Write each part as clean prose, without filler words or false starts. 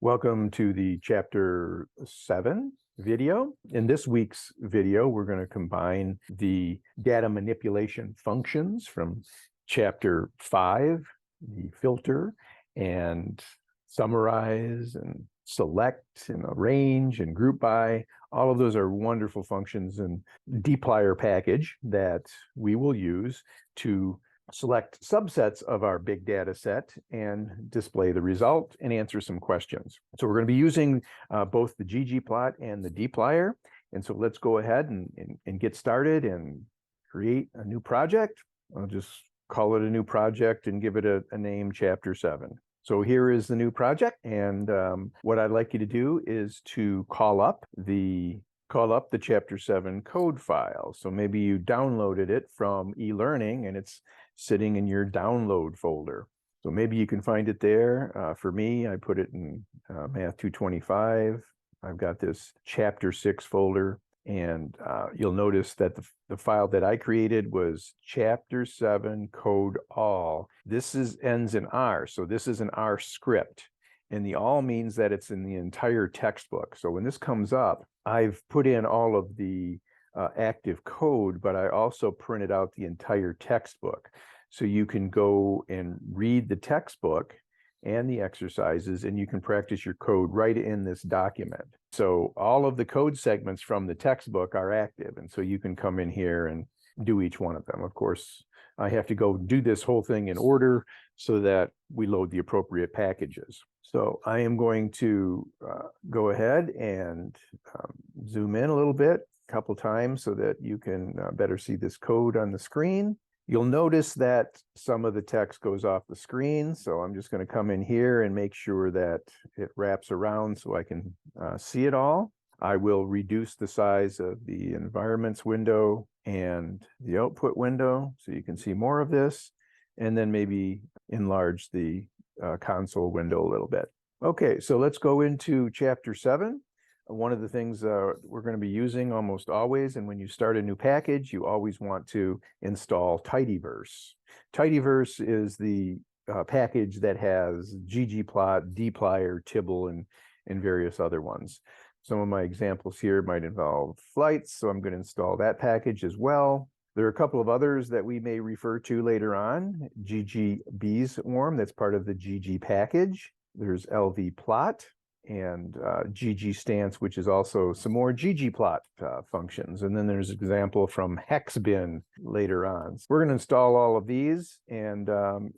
Welcome to the Chapter 7 video. In this week's video, we're going to combine the data manipulation functions from Chapter 5, the filter, and summarize and select and arrange and group by. All of those are wonderful functions in dplyr package that we will use to select subsets of our big data set and display the result and answer some questions. So we're going to be using both the ggplot and the dplyr. And so let's go ahead and get started and create a new project. I'll just call it a new project and give it a name, Chapter 7. So here is the new project. And what I'd like you to do is to call up the Chapter 7 code file. So maybe you downloaded it from eLearning and it's sitting in your download folder. So maybe you can find it there. For me, I put it in Math 225. I've got this Chapter 6 folder, and you'll notice that the file that I created was Chapter 7 code all. This ends in R, so this is an R script. And the all means that it's in the entire textbook. So when this comes up, I've put in all of the active code, but I also printed out the entire textbook. So you can go and read the textbook and the exercises, and you can practice your code right in this document. So all of the code segments from the textbook are active. And so you can come in here and do each one of them. Of course, I have to go do this whole thing in order so that we load the appropriate packages. So I am going to go ahead and zoom in a little bit, a couple times, so that you can better see this code on the screen. You'll notice that some of the text goes off the screen. So I'm just going to come in here and make sure that it wraps around so I can see it all. I will reduce the size of the environments window and the output window so you can see more of this, and then maybe enlarge the console window a little bit. Okay, so let's go into Chapter 7. One of the things we're going to be using almost always, and when you start a new package, you always want to install tidyverse. Tidyverse is the package that has ggplot, dplyr, tibble, and various other ones. Some of my examples here might involve flights, so I'm going to install that package as well. There are a couple of others that we may refer to later on. ggbeeswarm, that's part of the gg package. There's lvplot and ggstance, which is also some more ggplot functions. And then there's an example from hexbin later on. So we're going to install all of these, and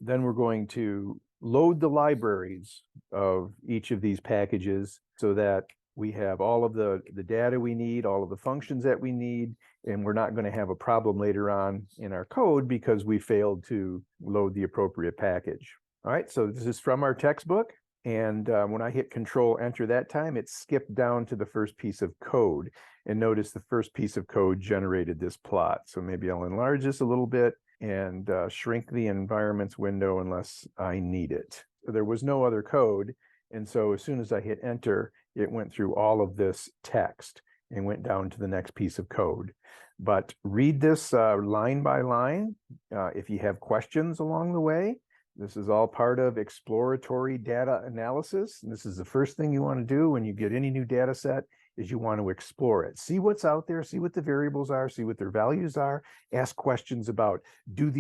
then we're going to load the libraries of each of these packages so that we have all of the data we need, all of the functions that we need, and we're not going to have a problem later on in our code because we failed to load the appropriate package. All right, so this is from our textbook. And when I hit Control Enter that time, it skipped down to the first piece of code. And notice the first piece of code generated this plot. So maybe I'll enlarge this a little bit and shrink the environments window unless I need it. There was no other code. And so as soon as I hit Enter, it went through all of this text and went down to the next piece of code. But read this line by line if you have questions along the way. This is all part of exploratory data analysis. And this is the first thing you want to do when you get any new data set, is you want to explore it. See what's out there, see what the variables are, see what their values are, ask questions about, do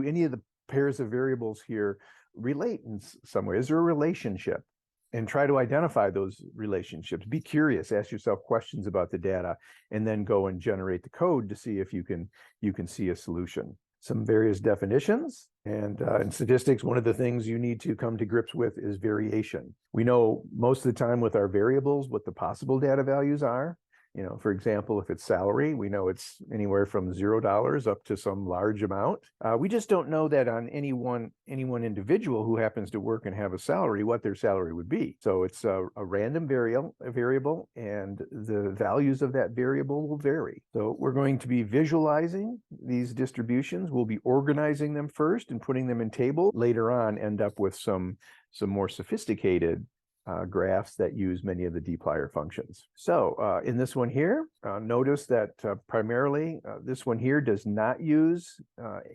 any of the pairs of variables here relate in some way? Is there a relationship? And try to identify those relationships. Be curious, ask yourself questions about the data, and then go and generate the code to see if you can see a solution. Some various definitions, and in statistics, one of the things you need to come to grips with is variation. We know most of the time with our variables what the possible data values are. You know, for example, if it's salary, we know it's anywhere from $0 up to some large amount. We just don't know that on any one individual who happens to work and have a salary, what their salary would be. So it's a random variable, and the values of that variable will vary. So we're going to be visualizing these distributions. We'll be organizing them first and putting them in tables. Later on, end up with some more sophisticated graphs that use many of the dplyr functions. So in this one here, notice that primarily this one here does not use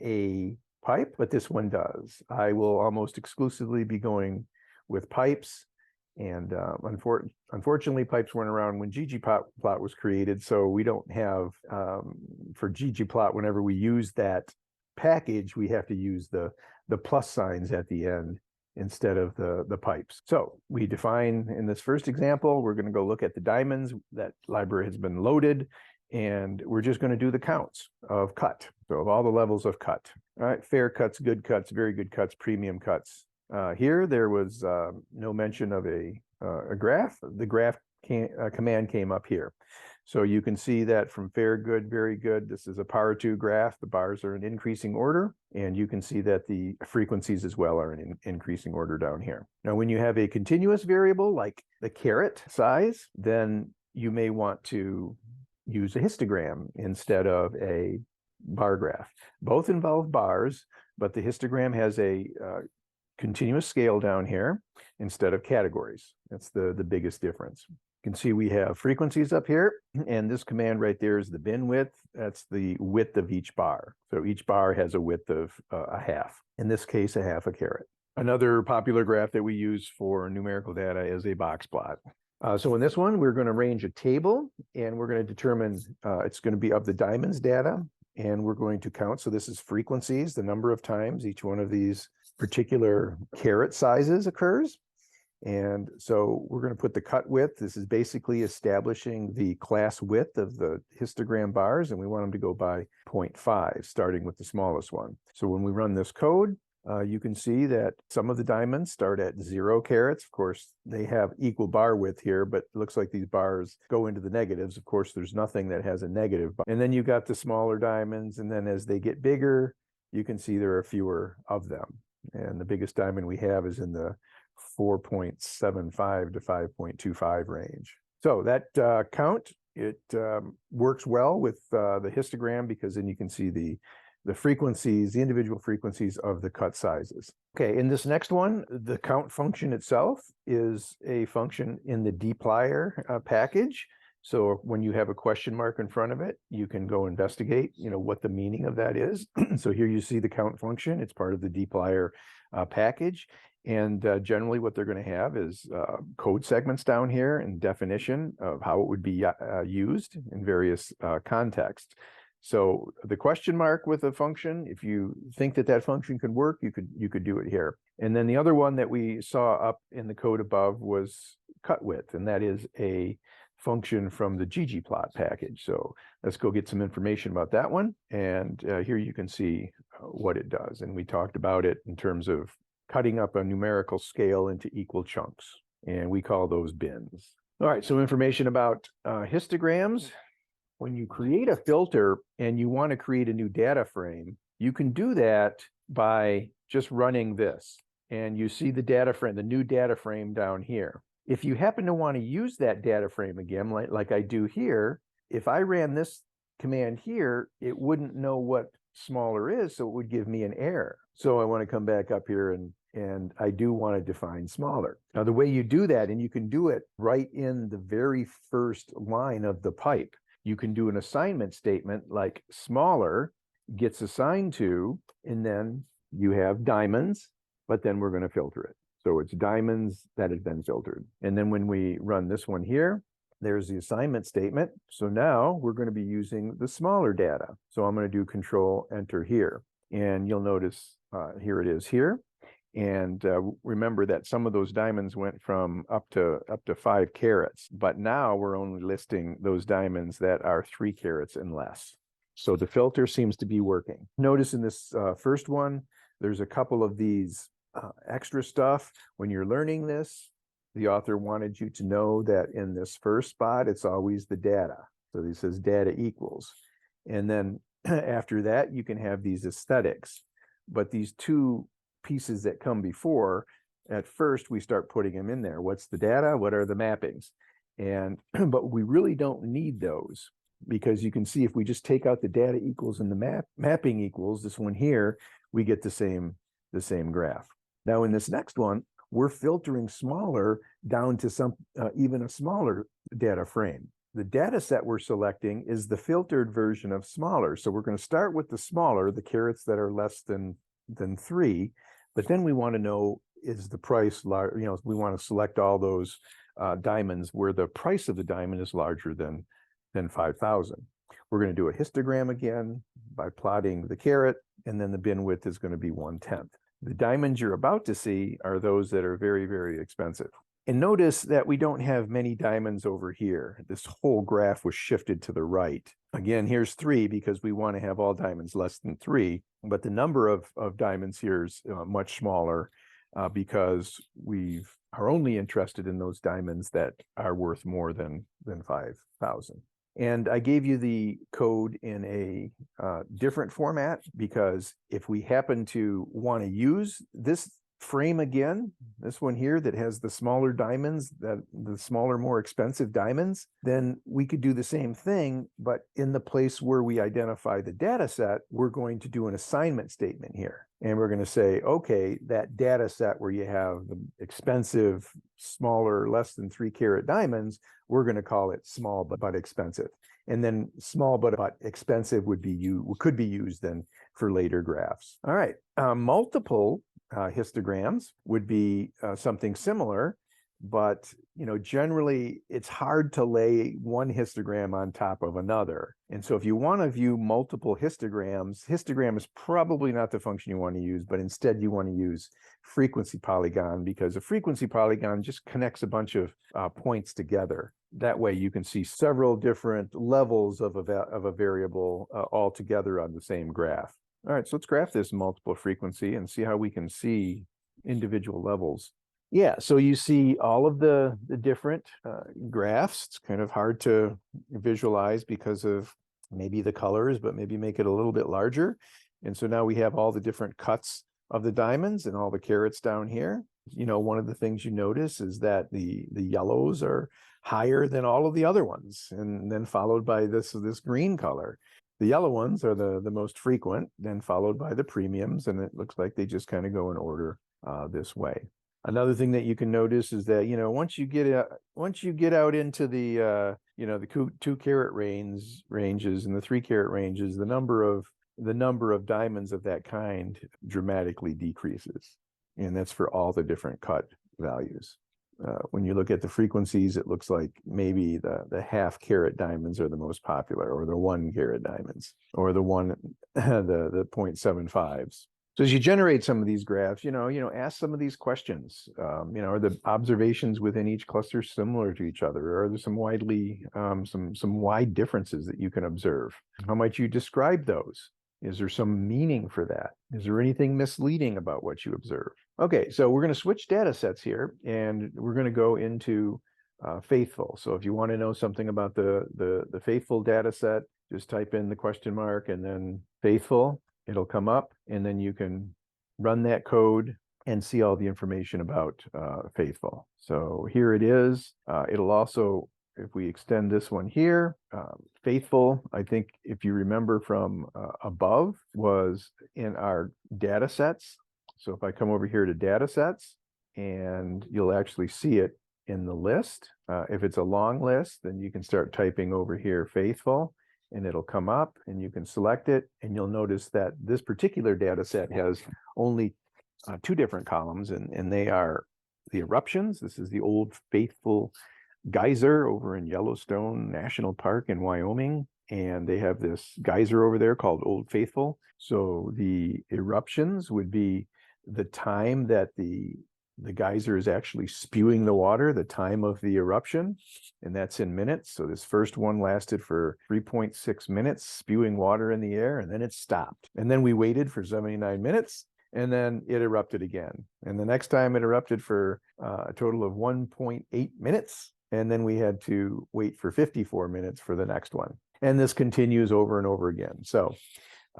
a pipe, but this one does. I will almost exclusively be going with pipes And unfortunately, pipes weren't around when ggplot was created, so we don't have, for ggplot, whenever we use that package, we have to use the plus signs at the end instead of the pipes. So we define, in this first example, we're going to go look at the diamonds. That library has been loaded, and we're just going to do the counts of cut. So of all the levels of cut. All right, fair cuts, good cuts, very good cuts, premium cuts. Here, there was no mention of a graph. The graph command came up here. So you can see that from fair, good, very good, this is a power 2 graph. The bars are in increasing order, and you can see that the frequencies as well are in increasing order down here. Now, when you have a continuous variable like the caret size, then you may want to use a histogram instead of a bar graph. Both involve bars, but the histogram has a continuous scale down here instead of categories. That's the biggest difference. You can see we have frequencies up here, and this command right there is the bin width. That's the width of each bar. So each bar has a width of a half. In this case, a half a caret. Another popular graph that we use for numerical data is a boxplot. So in this one, we're going to arrange a table, and we're going to determine, it's going to be of the diamonds data, and we're going to count. So this is frequencies, the number of times each one of these particular caret sizes occurs. And so we're going to put the cut width. This is basically establishing the class width of the histogram bars, and we want them to go by 0.5, starting with the smallest one. So when we run this code, you can see that some of the diamonds start at 0 carats. Of course, they have equal bar width here, but it looks like these bars go into the negatives. Of course, there's nothing that has a negative bar. And then you've got the smaller diamonds, and then as they get bigger, you can see there are fewer of them. And the biggest diamond we have is in the 4.75 to 5.25 range. So that count, it works well with the histogram, because then you can see the frequencies, the individual frequencies of the cut sizes. Okay, in this next one, the count function itself is a function in the dplyr package. So when you have a question mark in front of it, you can go investigate, what the meaning of that is. So here you see the count function. It's part of the dplyr package. And generally what they're going to have is code segments down here and definition of how it would be used in various contexts. So the question mark with a function, if you think that function could work, you could do it here. And then the other one that we saw up in the code above was cut width, and that is a function from the ggplot package. So let's go get some information about that one. And here you can see what it does. And we talked about it in terms of cutting up a numerical scale into equal chunks, and we call those bins. All right, so information about histograms. When you create a filter and you want to create a new data frame, you can do that by just running this. And you see the data frame, the new data frame down here. If you happen to want to use that data frame again, like I do here, if I ran this command here, it wouldn't know what smaller is, so it would give me an error. So I want to come back up here and I do want to define smaller. Now, the way you do that, and you can do it right in the very first line of the pipe, you can do an assignment statement like smaller gets assigned to, and then you have diamonds, but then we're going to filter it. So it's diamonds that has been filtered. And then when we run this one here, there's the assignment statement. So now we're going to be using the smaller data. So I'm going to do Control Enter here. And you'll notice here it is here. And remember that some of those diamonds went from up to 5 carats, but now we're only listing those diamonds that are 3 carats and less. So the filter seems to be working. Notice in this first one, there's a couple of these extra stuff. When you're learning this, the author wanted you to know that in this first spot, it's always the data. So this says data equals. And then after that, you can have these aesthetics. But these two pieces that come before, at first we start putting them in there. What's the data? What are the mappings? And but we really don't need those, because you can see if we just take out the data equals and the mapping equals, this one here, we get the same graph. Now in this next one, we're filtering smaller down to some even a smaller data frame. The data set we're selecting is the filtered version of smaller. So we're going to start with the smaller, the carats that are less than 3. But then we want to know is the price large? We want to select all those diamonds where the price of the diamond is larger than 5,000. We're going to do a histogram again by plotting the caret, and then the bin width is going to be 1/10. The diamonds you're about to see are those that are very, very expensive. And notice that we don't have many diamonds over here. This whole graph was shifted to the right. Again, here's 3 because we want to have all diamonds less than 3, but the number of diamonds here is much smaller because we are only interested in those diamonds that are worth more than 5,000. And I gave you the code in a different format because if we happen to want to use this frame again, this one here that has the smaller diamonds, the smaller, more expensive diamonds, then we could do the same thing, but in the place where we identify the data set, we're going to do an assignment statement here. And we're going to say, okay, that data set where you have the expensive, smaller, less than 3 carat diamonds, we're going to call it small but expensive. And then small but expensive could be used then for later graphs. All right, multiple histograms would be something similar, but generally it's hard to lay one histogram on top of another. And so if you want to view multiple histograms, histogram is probably not the function you want to use, but instead you want to use frequency polygon, because a frequency polygon just connects a bunch of points together. That way you can see several different levels of a variable all together on the same graph. All right, so let's graph this multiple frequency and see how we can see individual levels. Yeah, so you see all of the different graphs. It's kind of hard to visualize because of maybe the colors, but maybe make it a little bit larger. And so now we have all the different cuts of the diamonds and all the carats down here. One of the things you notice is that the yellows are higher than all of the other ones, and then followed by this green color. The yellow ones are the most frequent, then followed by the premiums, and it looks like they just kind of go in order this way. Another thing that you can notice is that once you get out into the the 2 carat ranges and the 3 carat ranges, the number of diamonds of that kind dramatically decreases, and that's for all the different cut values. When you look at the frequencies, it looks like maybe the 1/2 carat diamonds are the most popular, or the 1 carat diamonds, or the 0.75s. So as you generate some of these graphs, ask some of these questions. Are the observations within each cluster similar to each other? Or are there some wide differences that you can observe? How might you describe those? Is there some meaning for that? Is there anything misleading about what you observe? Okay, so we're going to switch data sets here, and we're going to go into faithful. So if you want to know something about the faithful data set, just type in the question mark and then faithful. It'll come up, and then you can run that code and see all the information about faithful. So here it is. It'll also, if we extend this one here, faithful, I think if you remember from above, was in our data sets. So if I come over here to data sets, and you'll actually see it in the list. If it's a long list, then you can start typing over here faithful, and it'll come up, and you can select it, and you'll notice that this particular data set has only 2 different columns, and they are the eruptions. This is the Old Faithful geyser over in Yellowstone National Park in Wyoming, and they have this geyser over there called Old Faithful. So the eruptions would be the time that the geyser is actually spewing the water, the time of the eruption, and that's in minutes. So this first one lasted for 3.6 minutes, spewing water in the air, and then it stopped. And then we waited for 79 minutes, and then it erupted again. And the next time it erupted for a total of 1.8 minutes, and then we had to wait for 54 minutes for the next one. And this continues over and over again. So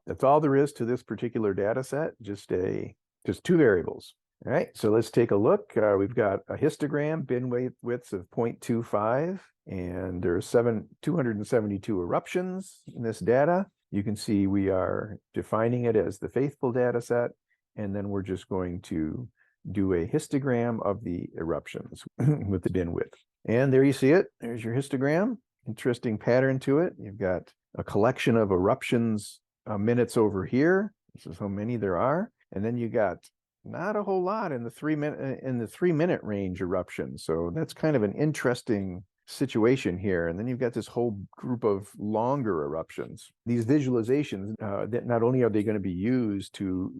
that's all there is to this particular data set, just 2 variables. All right, so let's take a look. We've got a histogram, bin widths of 0.25, and there's 272 eruptions in this data. You can see we are defining it as the faithful data set, and then we're just going to do a histogram of the eruptions with the bin width. And there you see it. There's your histogram. Interesting pattern to it. You've got a collection of eruptions minutes over here. This is how many there are. And then you got not a whole lot in the 3-minute range eruption. So that's kind of an interesting situation here. And then you've got this whole group of longer eruptions. These visualizations, that not only are they going to be used to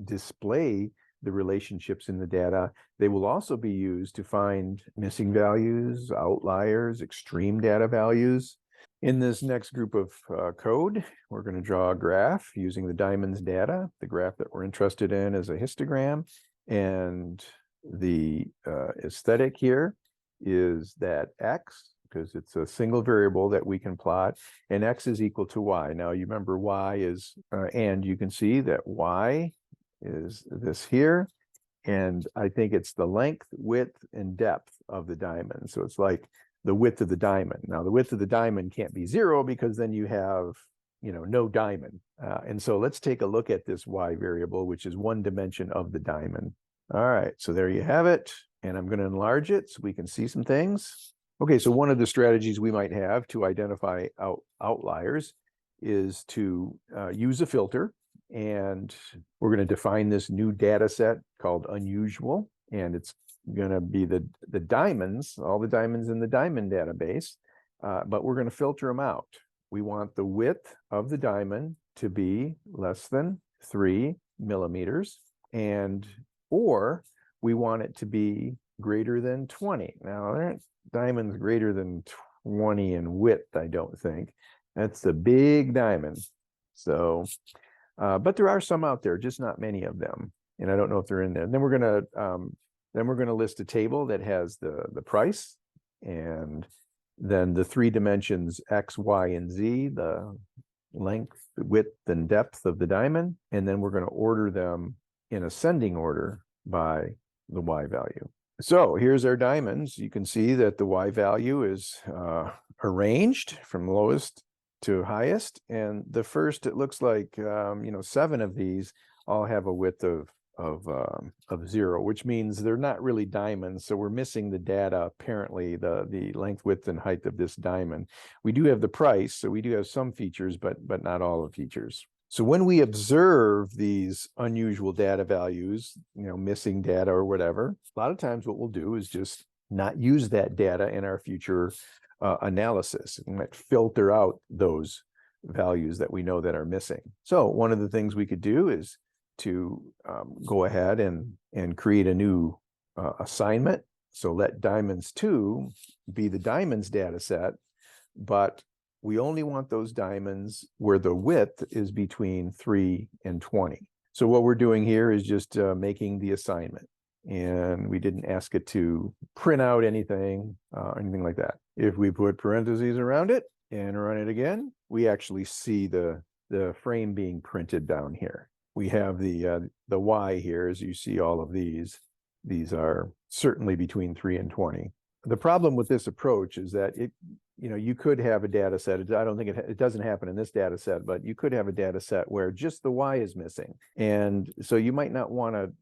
display the relationships in the data, they will also be used to find missing values, outliers, extreme data values. In this next group of code, we're going to draw a graph using the diamonds data. The graph that we're interested in is a histogram, and the aesthetic here is that x, because it's a single variable that we can plot, and x is equal to y. Now you remember y is, and you can see that y is this here, and I think it's the length, width, and depth of the diamond. So it's like the width of the diamond. Now the width of the diamond can't be 0 because then you have, no diamond. And so let's take a look at this y variable, which is one dimension of the diamond. All right, so there you have it. And I'm going to enlarge it so we can see some things. Okay, so one of the strategies we might have to identify outliers is to use a filter. And we're going to define this new data set called unusual. And it's going to be the diamonds, all the diamonds in the diamond database, but we're going to filter them out. We want the width of the diamond to be less than 3 millimeters, or we want it to be greater than 20. Now, there aren't diamonds greater than 20 in width, I don't think. That's a big diamond. So, but there are some out there, just not many of them. And I don't know if they're in there. And then we're going to list a table that has the price, and then the 3 dimensions x, y, and z, the length, width, and depth of the diamond. And then we're going to order them in ascending order by the y value. So here's our diamonds. You can see that the y value is arranged from lowest to highest. And the first, it looks like, 7 of these all have a width of 0, which means they're not really diamonds. So we're missing the data, apparently, the length, width, and height of this diamond. We do have the price, so we do have some features, but not all the features. So when we observe these unusual data values, missing data or whatever, a lot of times what we'll do is just not use that data in our future analysis. We might filter out those values that we know that are missing. So one of the things we could do is to go ahead and create a new assignment. So let diamonds 2 be the diamonds data set, but we only want those diamonds where the width is between 3 and 20. So what we're doing here is just making the assignment, and we didn't ask it to print out anything, anything like that. If we put parentheses around it and run it again, we actually see the frame being printed down here. We have the y here, as you see all of these. These are certainly between 3 and 20. The problem with this approach is that you could have a data set. I don't think it doesn't happen in this data set, but you could have a data set where just the y is missing. And so you might not want to,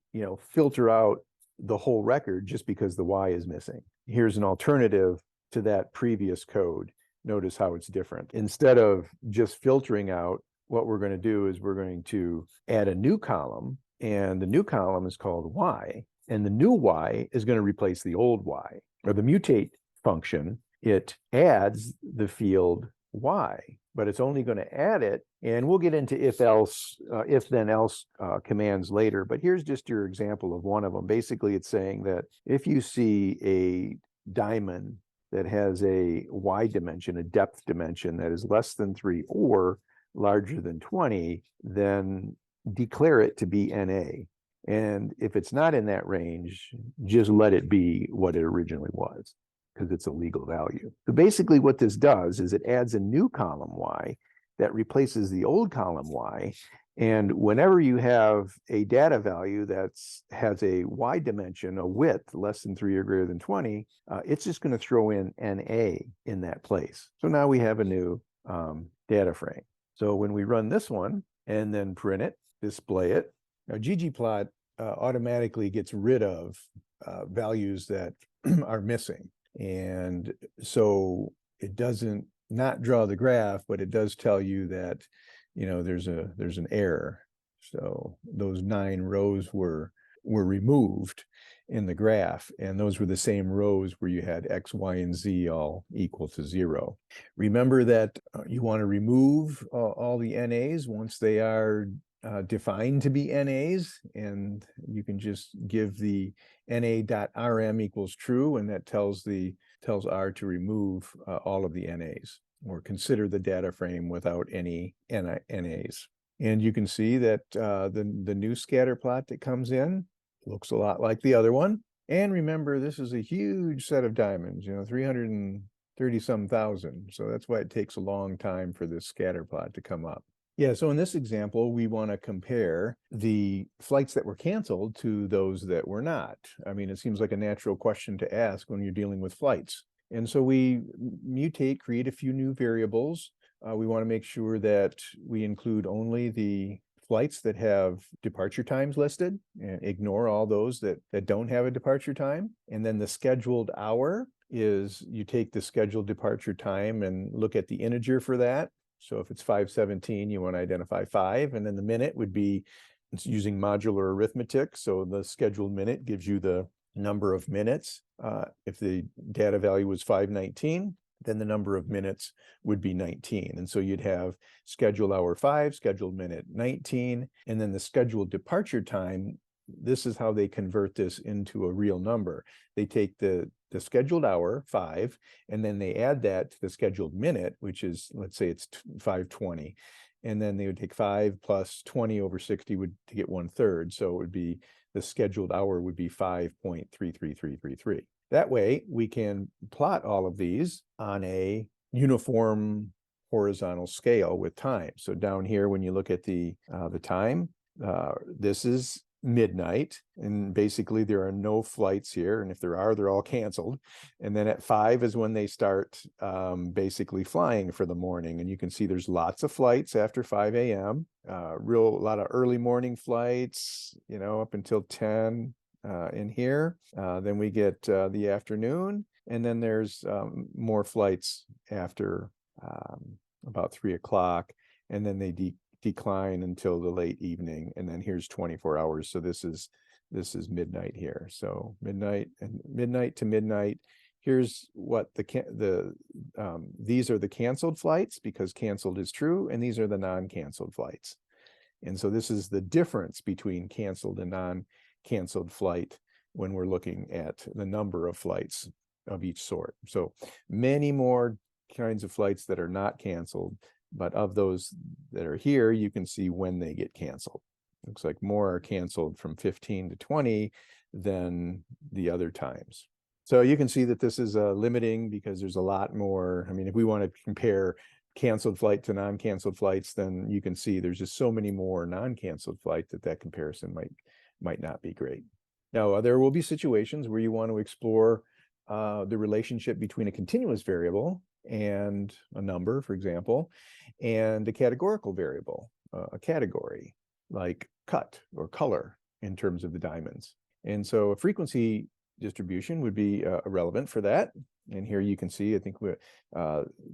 filter out the whole record just because the y is missing. Here's an alternative to that previous code. Notice how it's different. Instead of just filtering out, what we're going to do is we're going to add a new column, and the new column is called y, and the new y is going to replace the old y. Or the mutate function, it adds the field y, but it's only going to add it, and we'll get into if then else commands later, but here's just your example of one of them. Basically, it's saying that if you see a diamond that has a y dimension, a depth dimension that is less than 3 or larger than 20, then declare it to be NA. And if it's not in that range, just let it be what it originally was, because it's a legal value. So basically what this does is it adds a new column y that replaces the old column y. And whenever you have a data value that has a y dimension, a width less than 3 or greater than 20, it's just going to throw in NA in that place. So now we have a new data frame. So when we run this one and then print it, display it, now ggplot automatically gets rid of values that are missing. And so it doesn't not draw the graph, but it does tell you that, there's an error. So those 9 rows were were removed in the graph, and those were the same rows where you had X, Y, and Z all equal to 0. Remember that you want to remove all the NAs once they are defined to be NAs, and you can just give the na.rm equals true, and that tells R to remove all of the NAs, or consider the data frame without any NAs. And you can see that the new scatter plot that comes in looks a lot like the other one. And remember, this is a huge set of diamonds, 330 some thousand. So that's why it takes a long time for this scatter plot to come up. Yeah, so in this example, we want to compare the flights that were canceled to those that were not. I mean, it seems like a natural question to ask when you're dealing with flights. And so we mutate, create a few new variables. We want to make sure that we include only the flights that have departure times listed, and ignore all those that don't have a departure time. And then the scheduled hour is, you take the scheduled departure time and look at the integer for that. So if it's 5:17, you want to identify 5, and then the minute would be, it's using modular arithmetic. So the scheduled minute gives you the number of minutes. If the data value was 5:19, then the number of minutes would be 19. And so you'd have scheduled hour 5, scheduled minute 19, and then the scheduled departure time. This is how they convert this into a real number. They take the scheduled hour 5, and then they add that to the scheduled minute, which is, let's say it's 5:20. And then they would take 5 plus 20 over 60 to get 1/3. So it would be, the scheduled hour would be 5.33333. That way we can plot all of these on a uniform horizontal scale with time. So down here, when you look at the time, this is midnight, and basically there are no flights here, and if there are, they're all canceled. And then at 5 is when they start basically flying for the morning, and you can see there's lots of flights after 5 a.m. A lot of early morning flights, up until 10 in here. Then we get the afternoon, and then there's more flights after about 3 o'clock, and then they decline until the late evening, and then here's 24 hours. So this is midnight here. So midnight to midnight. Here's what these are the canceled flights, because canceled is true, and these are the non-canceled flights. And so this is the difference between canceled and non-canceled flight when we're looking at the number of flights of each sort. So many more kinds of flights that are not canceled, but of those that are here, you can see when they get canceled. Looks like more are canceled from 15 to 20 than the other times. So you can see that this is limiting, because there's a lot more. I mean, if we want to compare canceled flight to non-canceled flights, then you can see there's just so many more non-canceled flight that comparison might not be great. Now, there will be situations where you want to explore the relationship between a continuous variable and a number, for example, and a categorical variable, a category like cut or color in terms of the diamonds. And so a frequency distribution would be relevant for that. And here you can see, I think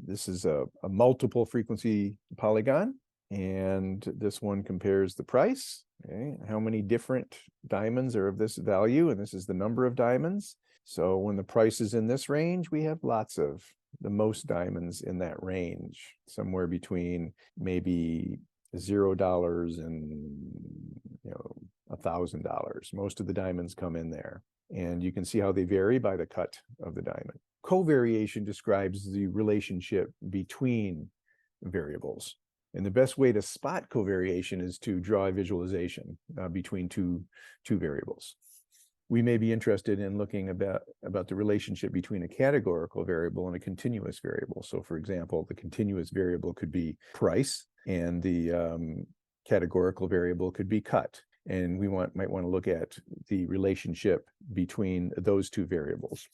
this is a multiple frequency polygon, and this one compares the price. Okay, how many different diamonds are of this value, and this is the number of diamonds. So when the price is in this range, we have the most diamonds in that range, somewhere between maybe $0 and $1,000. Most of the diamonds come in there, and you can see how they vary by the cut of the diamond. Covariation describes the relationship between variables, and the best way to spot covariation is to draw a visualization between two variables. We may be interested in looking about the relationship between a categorical variable and a continuous variable. So for example, the continuous variable could be price, and the categorical variable could be cut. And we might want to look at the relationship between those two variables.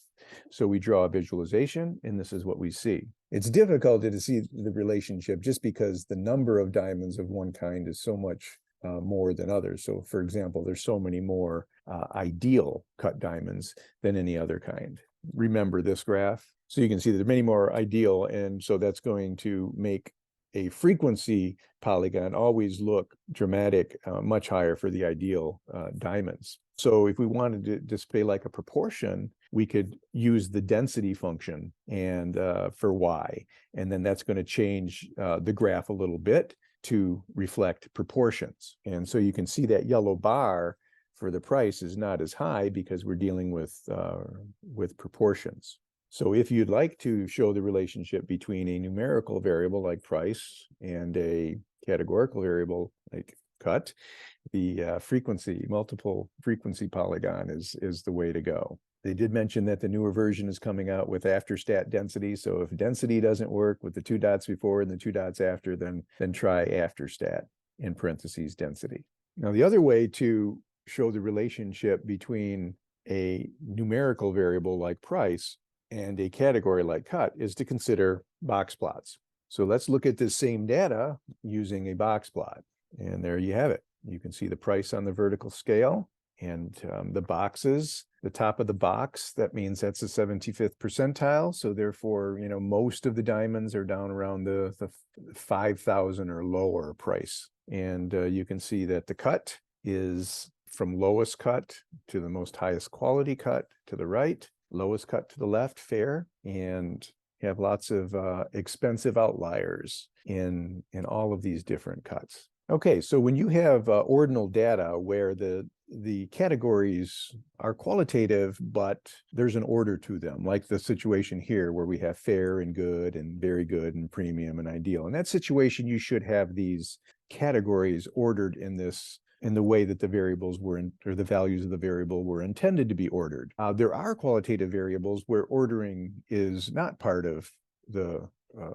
So we draw a visualization, and this is what we see. It's difficult to see the relationship just because the number of diamonds of one kind is so much more than others. So for example, there's so many more ideal cut diamonds than any other kind. Remember this graph? So you can see that there are many more ideal, and so that's going to make a frequency polygon always look dramatic, much higher for the ideal diamonds. So if we wanted to display like a proportion, we could use the density function and for y, and then that's going to change the graph a little bit to reflect proportions. And so you can see that yellow bar for the price is not as high because we're dealing with proportions. So if you'd like to show the relationship between a numerical variable like price and a categorical variable like cut, the multiple frequency polygon is the way to go. They did mention that the newer version is coming out with after stat density. So if density doesn't work with the 2 dots before and the 2 dots after, then try after stat in parentheses density. Now, the other way to show the relationship between a numerical variable like price and a category like cut is to consider box plots. So let's look at this same data using a box plot. And there you have it. You can see the price on the vertical scale and the boxes, the top of the box, that means that's the 75th percentile. So therefore, you know, most of the diamonds are down around the 5,000 or lower price. And you can see that the cut is from lowest cut to the most highest quality cut to the right, lowest cut to the left, fair, and you have lots of expensive outliers in all of these different cuts. Okay, so when you have ordinal data where the categories are qualitative, but there's an order to them, like the situation here where we have fair and good and very good and premium and ideal. In that situation, you should have these categories ordered in the way that the variables were or the values of the variable were intended to be ordered. There are qualitative variables where ordering is not part of the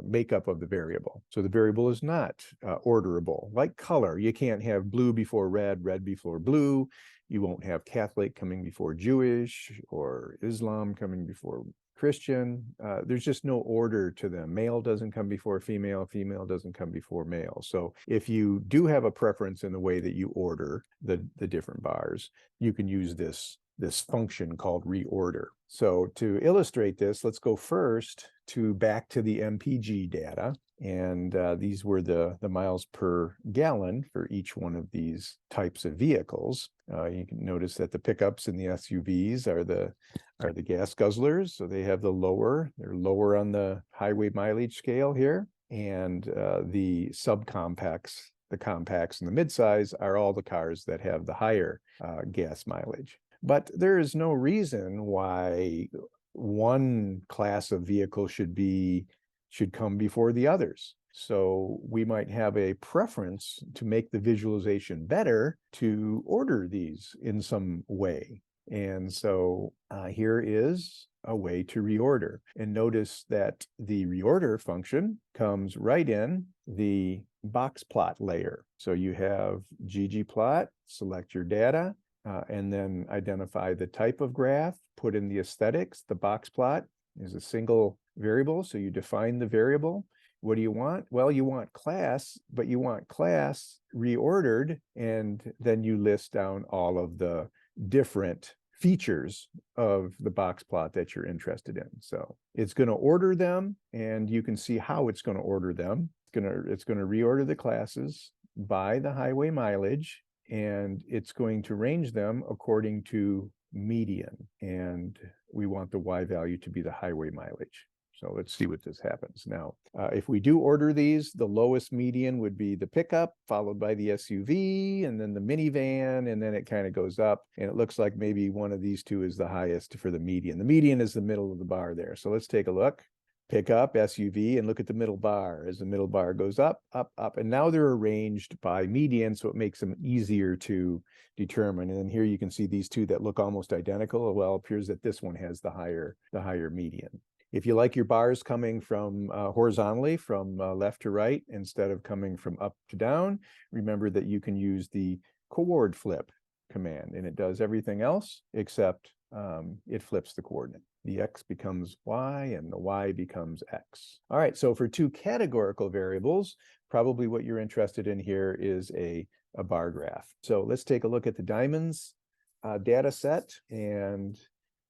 makeup of the variable. So the variable is not orderable. Like color, you can't have blue before red, red before blue. You won't have Catholic coming before Jewish or Islam coming before Christian. There's just no order to them. Male doesn't come before female, female doesn't come before male. So if you do have a preference in the way that you order the different bars, you can use this function called reorder. So to illustrate this, let's go first back to the MPG data. And these were the miles per gallon for each one of these types of vehicles. You can notice that the pickups and the SUVs are the gas guzzlers. So they're lower on the highway mileage scale here. And the subcompacts, the compacts and the midsize are all the cars that have the higher gas mileage. But there is no reason why one class of vehicle should come before the others. So we might have a preference to make the visualization better to order these in some way. And so here is a way to reorder. And notice that the reorder function comes right in the Boxplot layer. So you have ggplot, select your data, and then identify the type of graph, put in the aesthetics. The Boxplot is a single variable, so you define the variable. What do you want? Well, you want class, but you want class reordered, and then you list down all of the different features of the Boxplot that you're interested in. So it's going to order them, and you can see how it's going to order them. It's going to reorder the classes by the highway mileage, and it's going to range them according to median. And we want the Y value to be the highway mileage. So let's see what this happens. Now, if we do order these, the lowest median would be the pickup, followed by the SUV, and then the minivan, and then it kind of goes up. And it looks like maybe one of these two is the highest for the median. The median is the middle of the bar there. So let's take a look. Pickup, SUV, and look at the middle bar. As the middle bar goes up, up, up, and now they're arranged by median, so it makes them easier to determine. And then here you can see these two that look almost identical. Well, it appears that this one has the higher median. If you like your bars coming from horizontally from left to right instead of coming from up to down, remember that you can use the coord flip command, and it does everything else except it flips the coordinate. The X becomes Y and the Y becomes X. All right, so for two categorical variables, probably what you're interested in here is a bar graph. So let's take a look at the diamonds data set, and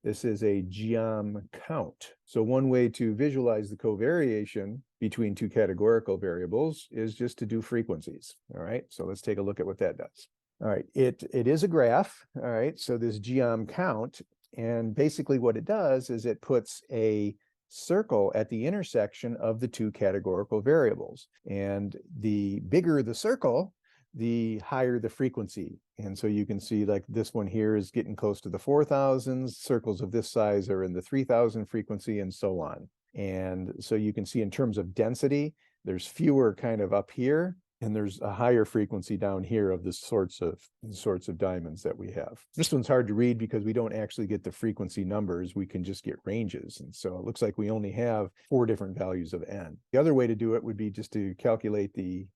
this is a geom count. So one way to visualize the covariation between two categorical variables is just to do frequencies. All right, so let's take a look at what that does. All right, it is a graph. All right, so this geom count, and basically what it does is it puts a circle at the intersection of the two categorical variables. And the bigger the circle, the higher the frequency. And so you can see like this one here is getting close to the 4,000s. Circles of this size are in the 3,000 frequency, and so on. And so you can see in terms of density, there's fewer kind of up here, and there's a higher frequency down here of the sorts of diamonds that we have. This one's hard to read because we don't actually get the frequency numbers. We can just get ranges. And so it looks like we only have 4 different values of n. The other way to do it would be just to calculate the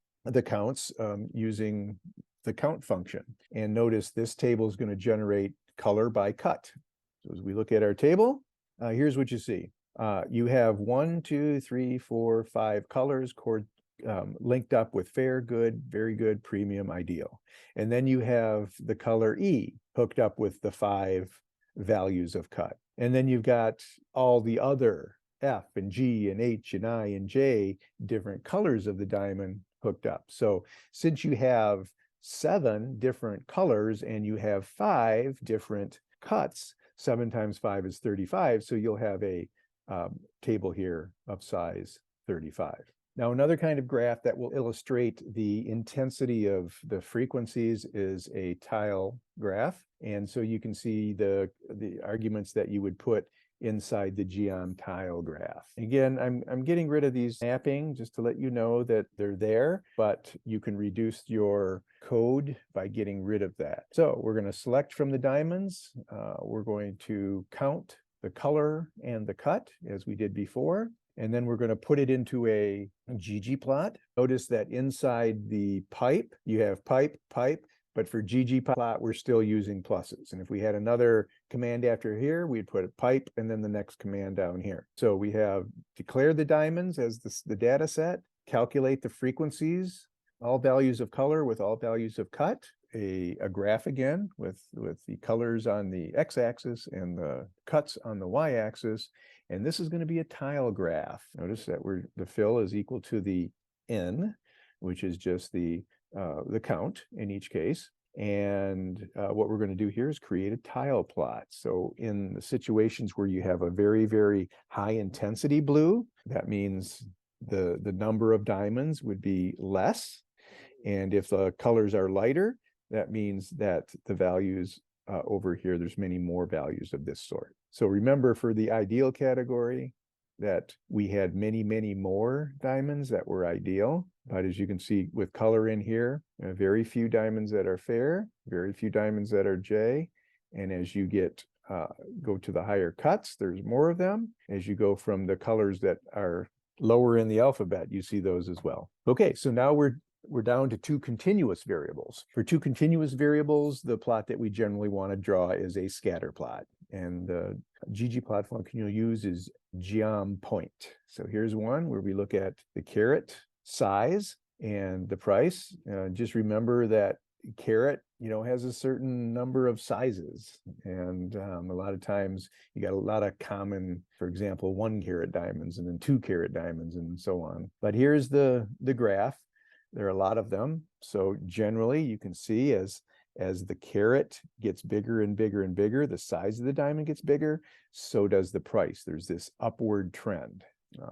counts using the count function. And notice this table is going to generate color by cut. So as we look at our table, here's what you see. You have 1, 2, 3, 4, 5 colors linked up with fair, good, very good, premium, ideal. And then you have the color E hooked up with the 5 values of cut. And then you've got all the other F and G and H and I and J different colors of the diamond hooked up. So since you have 7 different colors and you have 5 different cuts, 7 times 5 is 35. So you'll have a table here of size 35. Now, another kind of graph that will illustrate the intensity of the frequencies is a tile graph. And so you can see the arguments that you would put inside the geom tile graph. Again, I'm getting rid of these mapping just to let you know that they're there, but you can reduce your code by getting rid of that. So we're going to select from the diamonds. We're going to count the color and the cut as we did before. And then we're going to put it into a ggplot. Notice that inside the pipe, you have pipe, but for ggplot, we're still using pluses. And if we had another command after here, we'd put a pipe and then the next command down here. So we have declare the diamonds as the data set, calculate the frequencies, all values of color with all values of cut, a graph again with the colors on the x-axis and the cuts on the y-axis. And this is going to be a tile graph. Notice that the fill is equal to the n, which is just the count in each case. And what we're going to do here is create a tile plot. So in the situations where you have a very, very high intensity blue, that means the number of diamonds would be less. And if the colors are lighter, that means that the values over here, there's many more values of this sort. So remember, for the ideal category, that we had many, many more diamonds that were ideal. But as you can see with color in here, very few diamonds that are fair, very few diamonds that are J. And as you go to the higher cuts, there's more of them. As you go from the colors that are lower in the alphabet, you see those as well. Okay, so now we're down to 2 continuous variables. For 2 continuous variables, the plot that we generally want to draw is a scatter plot. And the ggplot function you'll use is geom point. So here's one where we look at the carat size and the price. Just remember that carat, has a certain number of sizes. And a lot of times you got a lot of common, for example, 1 carat diamonds and then 2 carat diamonds and so on. But here's the graph. There are a lot of them. So generally you can see as the carat gets bigger and bigger and bigger, the size of the diamond gets bigger, so does the price. There's this upward trend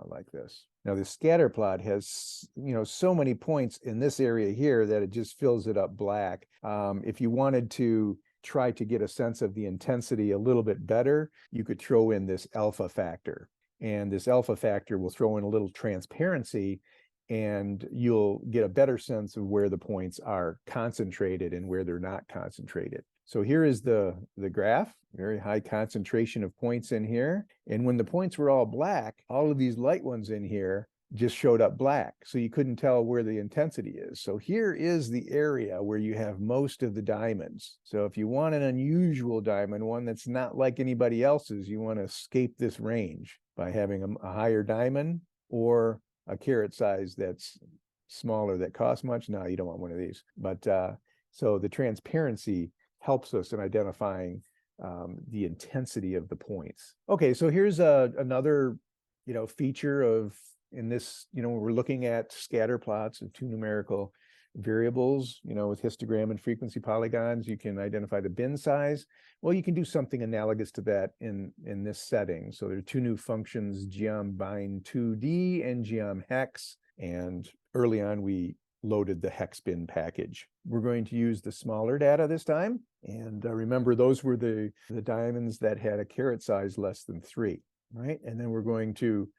like this. Now the scatter plot has, so many points in this area here that it just fills it up black. If you wanted to try to get a sense of the intensity a little bit better, you could throw in this alpha factor. And this alpha factor will throw in a little transparency, and you'll get a better sense of where the points are concentrated and where they're not concentrated. So here is the graph, very high concentration of points in here. And when the points were all black, all of these light ones in here just showed up black. So you couldn't tell where the intensity is. So here is the area where you have most of the diamonds. So if you want an unusual diamond, one that's not like anybody else's, you want to escape this range by having a higher diamond or a carat size that's smaller that costs much. No, you don't want one of these. But so the transparency helps us in identifying the intensity of the points. Okay, so here's another feature of in this, we're looking at scatter plots of two numerical variables, with histogram and frequency polygons. You can identify the bin size. Well, you can do something analogous to that in this setting. So there are two new functions, geom bind 2D and geom hex. And early on, we loaded the hex bin package. We're going to use the smaller data this time. And remember, those were the diamonds that had a caret size less than 3, right? And then we're going to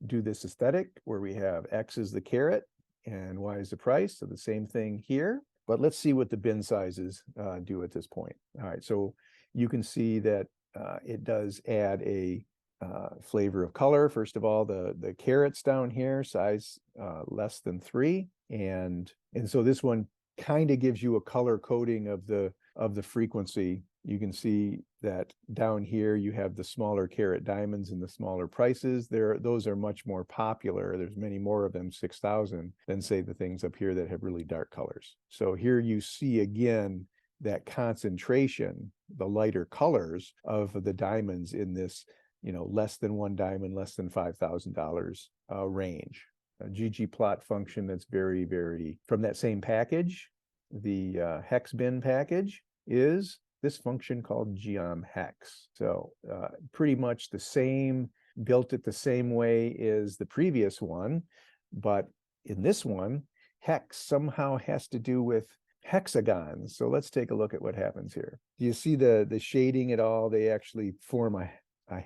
do this aesthetic where we have X is the caret and Y is the price. So the same thing here, but let's see what the bin sizes do at this point. All right, so you can see that it does add a flavor of color. First of all, the carets down here, size less than 3. And so this one kind of gives you a color coding of the frequency. You can see that down here you have the smaller caret diamonds and the smaller prices. Those are much more popular. There's many more of them, 6,000, than say the things up here that have really dark colors. So here you see again that concentration, the lighter colors of the diamonds in this, less than 1 diamond, less than $5,000 range. A ggplot function that's very, very, from that same package, the hex bin package, is this function called geom hex. So pretty much the same, built it the same way as the previous one, but in this one, hex somehow has to do with hexagons. So let's take a look at what happens here. Do you see the shading at all? They actually form a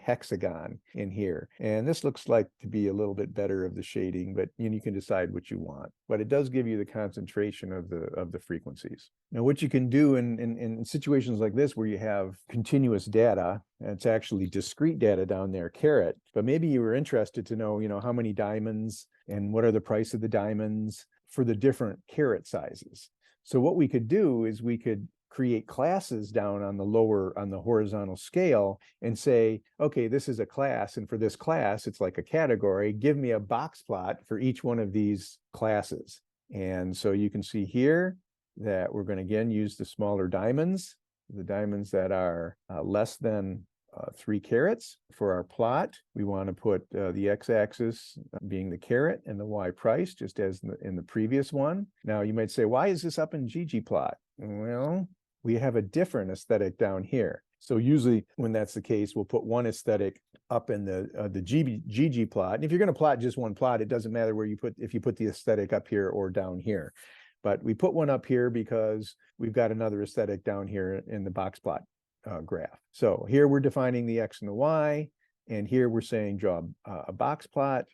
hexagon in here. And this looks like to be a little bit better of the shading, but you can decide what you want. But it does give you the concentration of the frequencies. Now, what you can do in situations like this where you have continuous data, and it's actually discrete data down there, caret, but maybe you were interested to know, how many diamonds and what are the price of the diamonds for the different caret sizes. So what we could do is we could create classes down on the horizontal scale and say, okay, this is a class, and for this class, it's like a category. Give me a box plot for each one of these classes. And so you can see here that we're going to again use the smaller diamonds, the diamonds that are less than 3 carets for our plot. We want to put the x-axis being the caret and the y price, just as in the previous one. Now you might say, why is this up in ggplot? Well, we have a different aesthetic down here. So usually when that's the case, we'll put one aesthetic up in the ggplot. And if you're going to plot just one plot, it doesn't matter where if you put the aesthetic up here or down here. But we put one up here because we've got another aesthetic down here in the Boxplot graph. So here we're defining the x and the y, and here we're saying draw a box plot.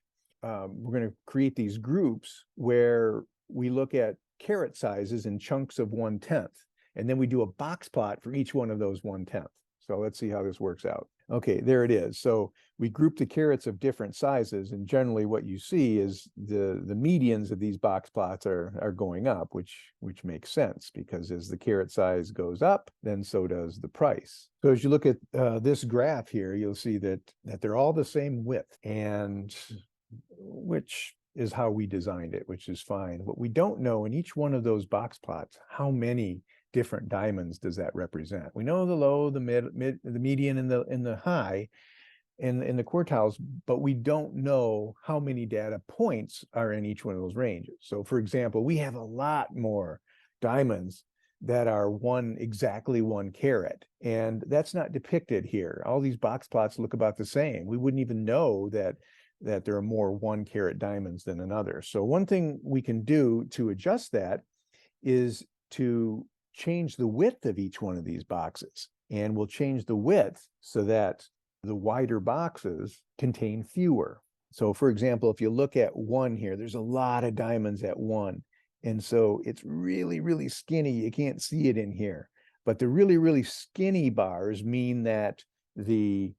We're going to create these groups where we look at caret sizes in chunks of 1/10, and then we do a box plot for each one of those 1/10. So let's see how this works out. Okay, there it is. So we group the carets of different sizes, and generally what you see is the medians of these box plots are going up, which makes sense, because as the caret size goes up, then so does the price. So as you look at this graph here, you'll see that they're all the same width, and which is how we designed it, which is fine. What we don't know in each one of those box plots, how many different diamonds does that represent? We know the low, the mid, the median, and the high, in the quartiles, but we don't know how many data points are in each one of those ranges. So for example, we have a lot more diamonds that are exactly 1 caret, and that's not depicted here. All these box plots look about the same. We wouldn't even know that there are more 1 caret diamonds than another. So one thing we can do to adjust that is to change the width of each one of these boxes. And we'll change the width so that the wider boxes contain fewer. So for example, if you look at 1 here, there's a lot of diamonds at 1. And so it's really, really skinny. You can't see it in here. But the really, really skinny bars mean that the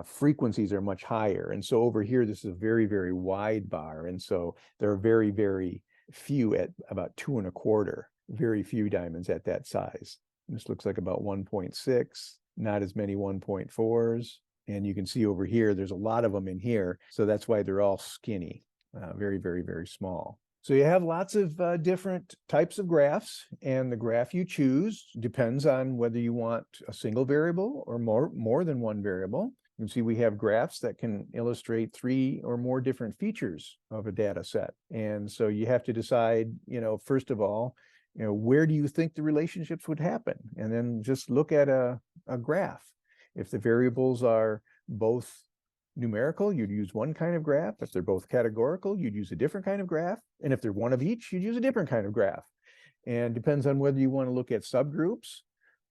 frequencies are much higher. And so over here, this is a very, very wide bar. And so there are very, very few at about 2 1/4. Very few diamonds at that size. This looks like about 1.6, not as many 1.4s. And you can see over here, there's a lot of them in here. So that's why they're all skinny, very, very, very small. So you have lots of different types of graphs, and the graph you choose depends on whether you want a single variable or more than one variable. You can see we have graphs that can illustrate 3 or more different features of a data set. And so you have to decide, first of all, where do you think the relationships would happen? And then just look at a graph. If the variables are both numerical, you'd use one kind of graph. If they're both categorical, you'd use a different kind of graph. And if they're one of each, you'd use a different kind of graph. And depends on whether you want to look at subgroups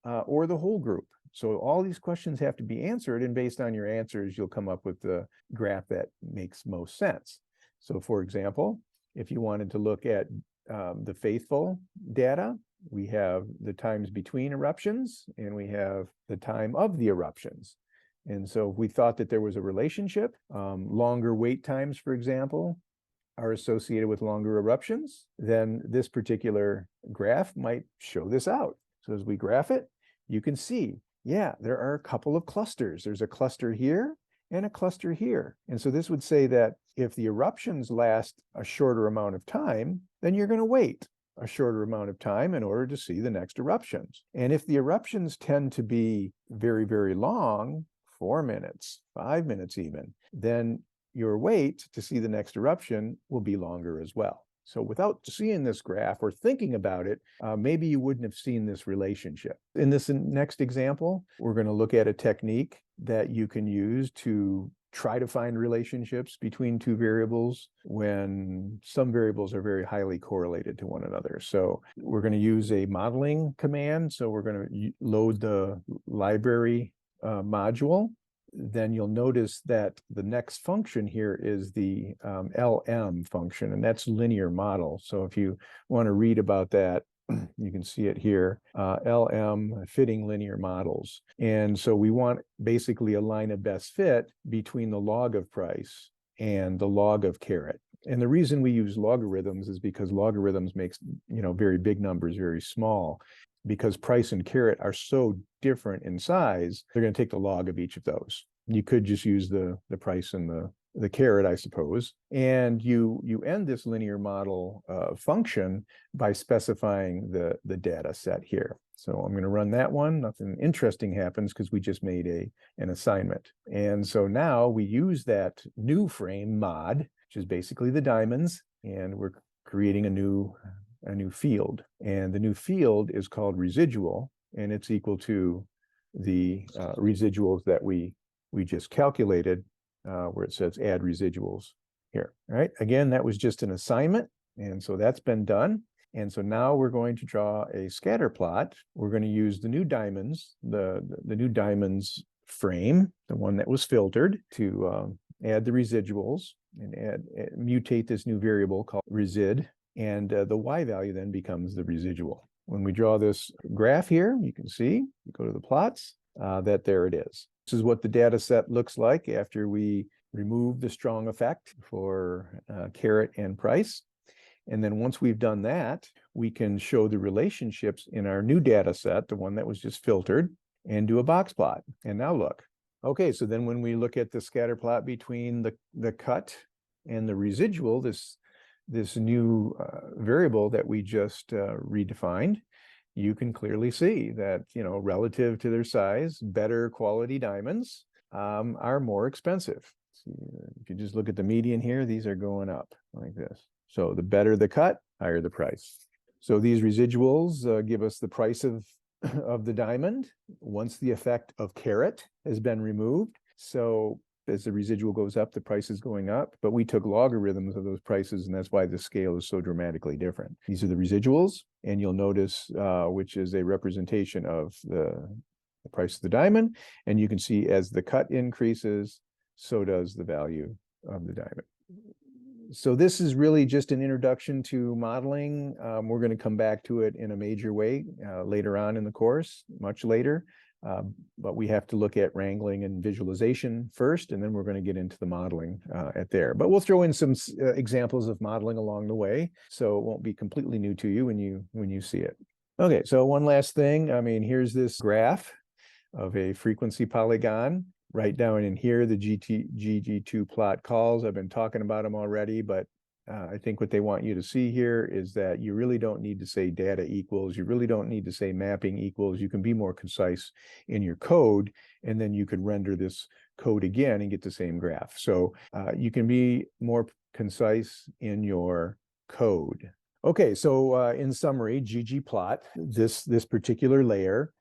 or the whole group. So all these questions have to be answered, and based on your answers, you'll come up with the graph that makes most sense. So for example, if you wanted to look at the faithful data, we have the times between eruptions and we have the time of the eruptions. And so if we thought that there was a relationship, longer wait times, for example, are associated with longer eruptions, then this particular graph might show this out. So as we graph it, you can see, yeah, there are a couple of clusters. There's a cluster here and a cluster here. And so this would say that if the eruptions last a shorter amount of time, then you're going to wait a shorter amount of time in order to see the next eruptions. And if the eruptions tend to be very, very long, 4 minutes, 5 minutes even, then your wait to see the next eruption will be longer as well. So without seeing this graph or thinking about it, maybe you wouldn't have seen this relationship. In this next example, we're going to look at a technique that you can use to try to find relationships between 2 variables when some variables are very highly correlated to one another. So we're going to use a modeling command. So we're going to load the library module. Then you'll notice that the next function here is the LM function, and that's linear model. So if you want to read about that, you can see it here, LM, fitting linear models. And so we want basically a line of best fit between the log of price and the log of caret. And the reason we use logarithms is because logarithms makes, very big numbers very small. Because price and caret are so different in size, they're going to take the log of each of those. You could just use the price and the caret, I suppose. And you end this linear model function by specifying the data set here. So I'm going to run that one. Nothing interesting happens because we just made an assignment. And so now we use that new frame mod, which is basically the diamonds, and we're creating a new field, and the new field is called residual, and it's equal to the residuals that we just calculated, where it says add residuals here. All right, again, that was just an assignment, and so that's been done. And so now we're going to draw a scatter plot. We're going to use the new diamonds, the new diamonds frame, the one that was filtered, to add the residuals and mutate this new variable called resid. And the y value then becomes the residual. When we draw this graph here, you can see, you go to the plots, that there it is. This is what the data set looks like after we remove the strong effect for caret and price. And then once we've done that, we can show the relationships in our new data set, the one that was just filtered, and do a box plot. And now look. Okay, so then when we look at the scatter plot between the cut and the residual, this new variable that we just redefined, you can clearly see that, relative to their size, better quality diamonds are more expensive. If you just look at the median here, these are going up like this. So the better the cut, higher the price. So these residuals give us the price of the diamond once the effect of caret has been removed. So as the residual goes up, the price is going up, but we took logarithms of those prices, and that's why the scale is so dramatically different. These are the residuals, and you'll notice which is a representation of the price of the diamond, and you can see as the cut increases, so does the value of the diamond. So this is really just an introduction to modeling. We're going to come back to it in a major way later on in the course, much later. But we have to look at wrangling and visualization first, and then we're going to get into the modeling at there. But we'll throw in some examples of modeling along the way, so it won't be completely new to you when you see it. Okay, so one last thing. I mean, here's this graph of a frequency polygon. Right down in here, the ggplot calls. I've been talking about them already, but I think what they want you to see here is that you really don't need to say data equals. You really don't need to say mapping equals. You can be more concise in your code, and then you could render this code again and get the same graph. So you can be more concise in your code. Okay, so in summary, ggplot, this particular layer,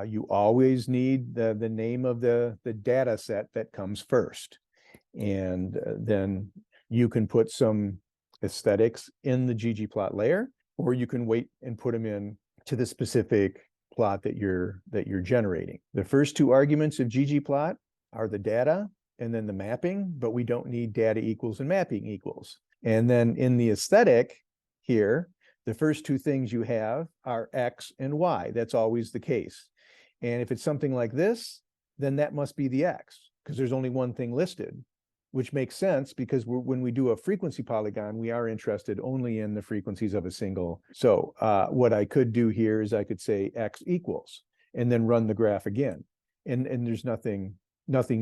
you always need the name of the data set that comes first. And then you can put some aesthetics in the ggplot layer, or you can wait and put them in to the specific plot that you're generating. The first two arguments of ggplot are the data and then the mapping, but we don't need data equals and mapping equals. And then in the aesthetic here, the first two things you have are X and Y. That's always the case. And if it's something like this, then that must be the X, because there's only one thing listed, which makes sense because when we do a frequency polygon, we are interested only in the frequencies of a single. So what I could do here is I could say X equals, and then run the graph again. And there's nothing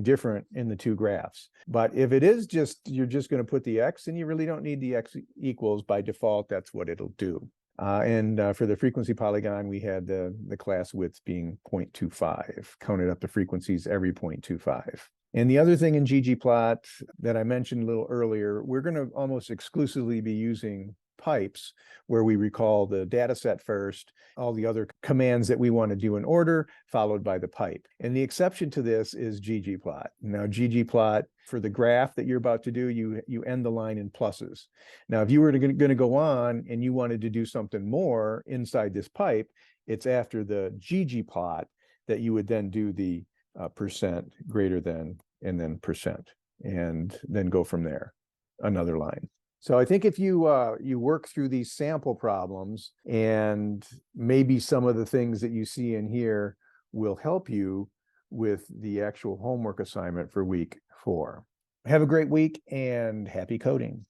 different in the two graphs. But if it is just, you're just going to put the X, and you really don't need the X equals. By default, that's what it'll do. For the frequency polygon, we had the class width being 0.25, counted up the frequencies every 0.25. And the other thing in ggplot that I mentioned a little earlier, we're going to almost exclusively be using pipes, where we recall the data set first, all the other commands that we want to do in order, followed by the pipe. And the exception to this is ggplot. Now, ggplot, for the graph that you're about to do, you end the line in pluses. Now, if you were going to go on and you wanted to do something more inside this pipe, it's after the ggplot that you would then do the percent greater than, and then percent, and then go from there, another line. So I think if you you work through these sample problems, and maybe some of the things that you see in here will help you with the actual homework assignment for week 4. Have a great week and happy coding.